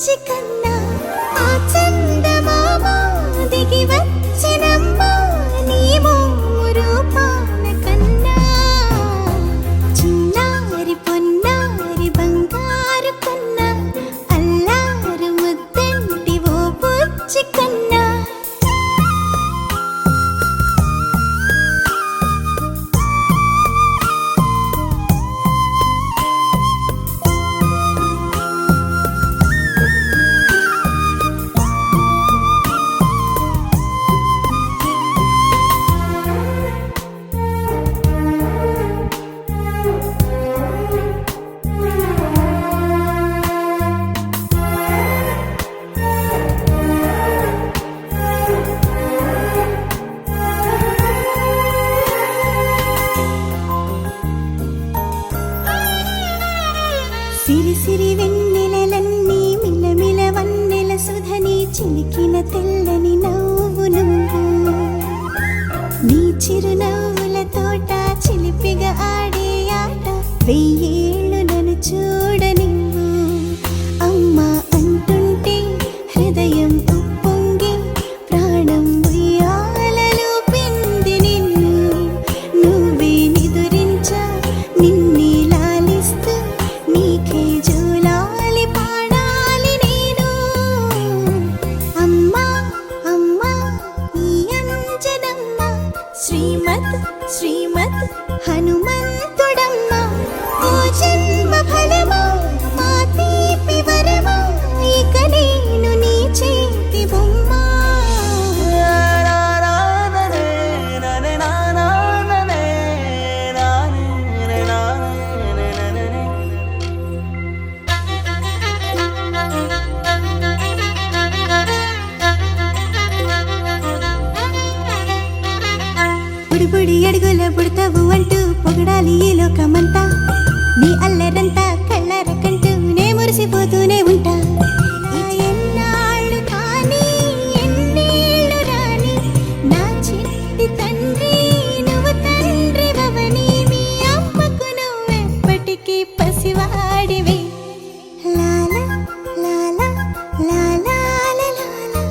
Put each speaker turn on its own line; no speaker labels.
బుజ్జి కన్నా ఆ చందమామ దిగి వచ్చినమ్మా నీ మోము రూపాల కన్నా చిన్నారి పొన్నారి బంగారు కన్నా అల్లారు ముద్దంటి ఓ బుజ్జి కన్నా సిరి సిరి వెన్నెలలన్నీ మిలమిల వన్నెల సుధని చిలికిన తెల్లని నవ్వు నువ్వు నీ చిరునవ్వుల తోట చిలిపిగా ఆడే ఆట వెయ్యేళ్ళు నన్ను చూడనివ్వు అమ్మా అంటుంటే హృదయం ఉప్పొంగి ప్రాణం ఉయ్యాలలో పిండి నిన్ను నువ్వే నిదురించా నిన్నే లాలిస్తూ నీకే జోలాలి పాడాలి నేను అమ్మా అమ్మా ఈ అంజనమ్మ శ్రీమత్ శ్రీమత్ హనుమంతుడమ్మ ఓ జన్మ ఫలమా మా తీపి వరమా ఇక నేను నీ చేతి బొమ్మ బుడిబుడి అడుగుల బుడతావు అంటూ పొగడాలి ఈ లోకమంతా నీ అల్లరంతా కళ్ళరకంటూ నే మురిసిపోతూనే ఉంటా ఎన్నాళ్ళు కానీ ఎన్నేళ్ళు రాని నా చిట్టి తండ్రి నువ్వు తండ్రి భవని మీ అమ్మకు నువ్వెప్పటికీ పసివాడివి లాలా లాలా లాలా లాలా